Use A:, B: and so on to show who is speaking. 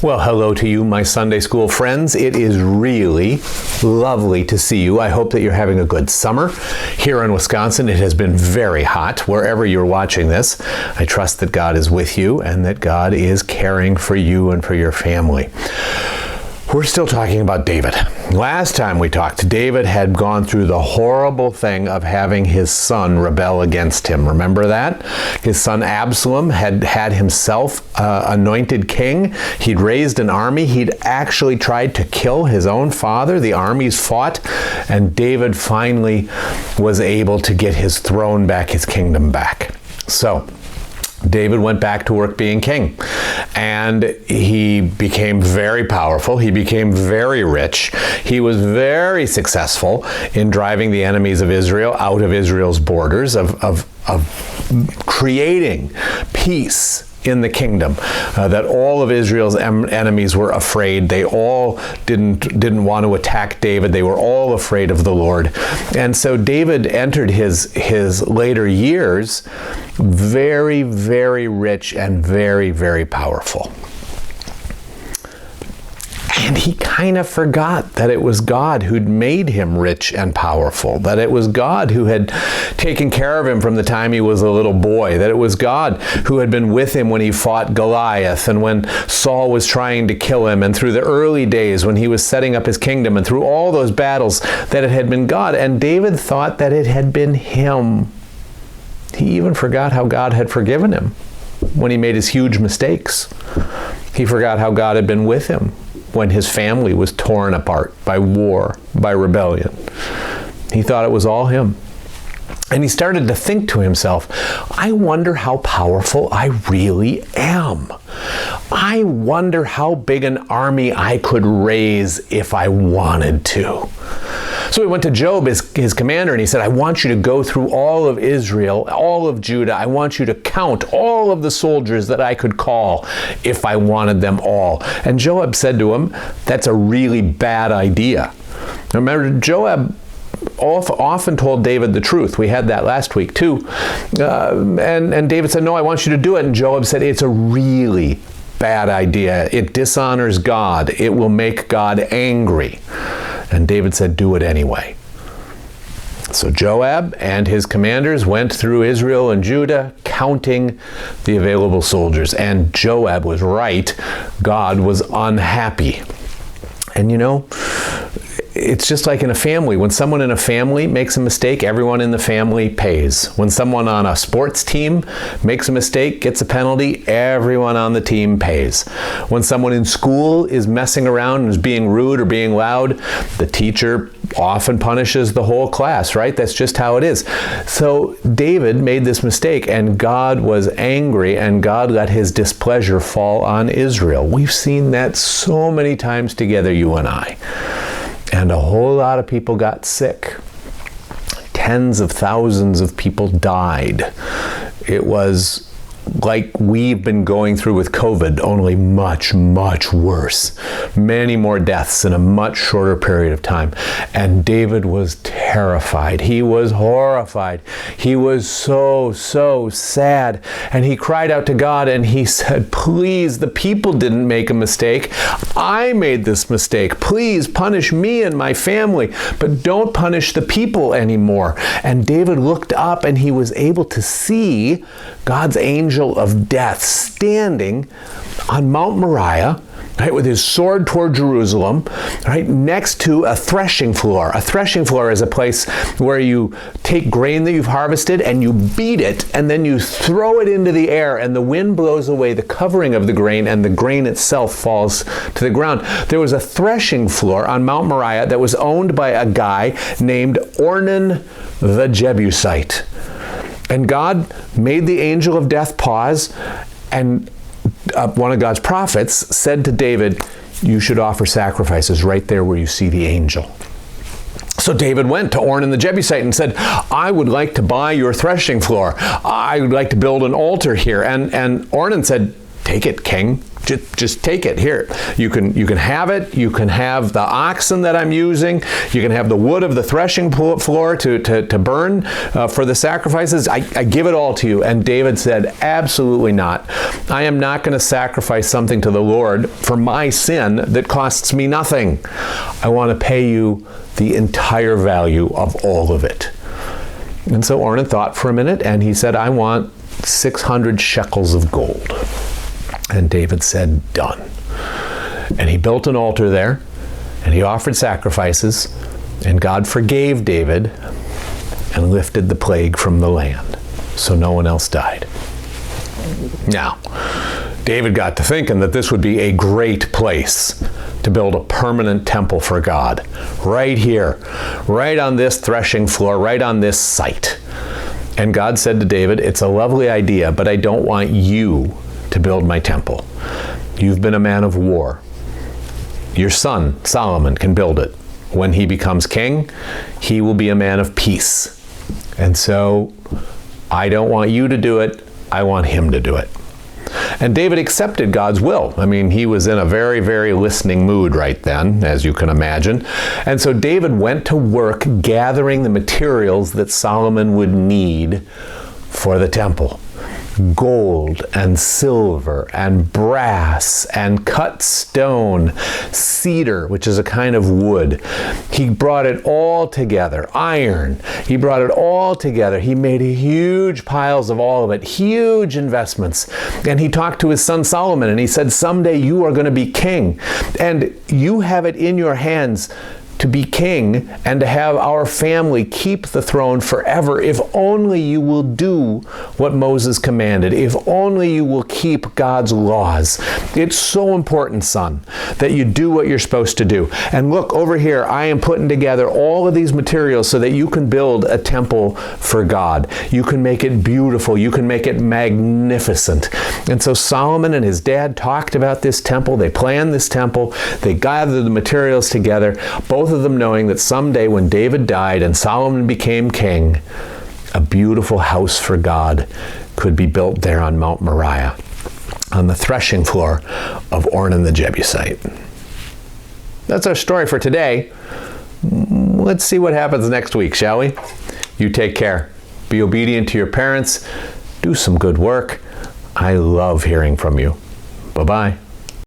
A: Well, hello to you, my Sunday school friends. It is really lovely to see you. I hope that you're having a good summer. Here in Wisconsin, it has been very hot. Wherever you're watching this, I trust that God is with you and that God is caring for you and for your family. We're still talking about David. Last time we talked, David had gone through the horrible thing of having his son rebel against him. Remember that? His son Absalom had himself anointed king. He'd raised an army. He'd actually tried to kill his own father. The armies fought, and David finally was able to get his throne back, his kingdom back. So David went back to work being king, and he became very powerful. He became very rich. He was very successful in driving the enemies of Israel out of Israel's borders, of creating peace in the kingdom, that all of Israel's enemies were afraid. They all didn't want to attack David. They were all afraid of the Lord. And so David entered his later years very, very rich and very, very powerful. And he kind of forgot that it was God who'd made him rich and powerful, that it was God who had taken care of him from the time he was a little boy, that it was God who had been with him when he fought Goliath and when Saul was trying to kill him, and through the early days when he was setting up his kingdom, and through all those battles, that it had been God. And David thought that it had been him. He even forgot how God had forgiven him when he made his huge mistakes. He forgot how God had been with him when his family was torn apart by war, by rebellion. He thought it was all him. And he started to think to himself, I wonder how powerful I really am. I wonder how big an army I could raise if I wanted to. So he went to Joab, his commander, and he said, I want you to go through all of Israel, all of Judah. I want you to count all of the soldiers that I could call if I wanted them all. And Joab said to him, that's a really bad idea. Remember, Joab often told David the truth. We had that last week too. And David said, no, I want you to do it. And Joab said, it's a really bad idea. It dishonors God. It will make God angry. And David said, do it anyway. So Joab and his commanders went through Israel and Judah, counting the available soldiers. And Joab was right. God was unhappy. And you know, it's just like in a family. When someone in a family makes a mistake, everyone in the family pays. When someone on a sports team makes a mistake, gets a penalty, everyone on the team pays. When someone in school is messing around and is being rude or being loud, the teacher often punishes the whole class, right? That's just how it is. So David made this mistake, and God was angry, and God let his displeasure fall on Israel. We've seen that so many times together, you and I. And a whole lot of people got sick. Tens of thousands of people died. It was like we've been going through with COVID, only much, much worse. Many more deaths in a much shorter period of time. And David was terrified. He was horrified. He was so, so sad. And he cried out to God and he said, please, the people didn't make a mistake. I made this mistake. Please punish me and my family, but don't punish the people anymore. And David looked up and he was able to see God's angel of death standing on Mount Moriah, right, with his sword toward Jerusalem, right, next to a threshing floor. A threshing floor is a place where you take grain that you've harvested and you beat it, and then you throw it into the air, and the wind blows away the covering of the grain, and the grain itself falls to the ground. There was a threshing floor on Mount Moriah that was owned by a guy named Ornan the Jebusite. And God made the angel of death pause, and one of God's prophets said to David, you should offer sacrifices right there where you see the angel. So David went to Ornan the Jebusite and said, I would like to buy your threshing floor. I would like to build an altar here. And Ornan said, take it, king. Just take it. Here, you can have it. You can have the oxen that I'm using. You can have the wood of the threshing floor to burn for the sacrifices. I give it all to you. And David said, absolutely not. I am not going to sacrifice something to the Lord for my sin that costs me nothing. I want to pay you the entire value of all of it. And so Ornan thought for a minute, and he said, I want 600 shekels of gold. And David said, done. And he built an altar there, and he offered sacrifices, and God forgave David and lifted the plague from the land, so no one else died. Now, David got to thinking that this would be a great place to build a permanent temple for God, right here, right on this threshing floor, right on this site. And God said to David, it's a lovely idea, but I don't want you to build my temple. You've been a man of war. Your son, Solomon, can build it. When he becomes king, he will be a man of peace. And so I don't want you to do it. I want him to do it. And David accepted God's will. I mean, he was in a very, very listening mood right then, as you can imagine. And so David went to work gathering the materials that Solomon would need for the temple. Gold and silver and brass and cut stone, cedar, which is a kind of wood. He brought it all together. Iron. He brought it all together. He made huge piles of all of it, huge investments. And he talked to his son Solomon, and he said, someday you are going to be king, and you have it in your hands to be king and to have our family keep the throne forever if only you will do what Moses commanded, if only you will keep God's laws. It's so important, son, that you do what you're supposed to do. And look, over here, I am putting together all of these materials so that you can build a temple for God. You can make it beautiful. You can make it magnificent. And so Solomon and his dad talked about this temple. They planned this temple. They gathered the materials together. Both of them knowing that someday when David died and Solomon became king, a beautiful house for God could be built there on Mount Moriah, on the threshing floor of Ornan the Jebusite. That's our story for today. Let's see what happens next week, shall we? You take care. Be obedient to your parents. Do some good work. I love hearing from you. Bye-bye.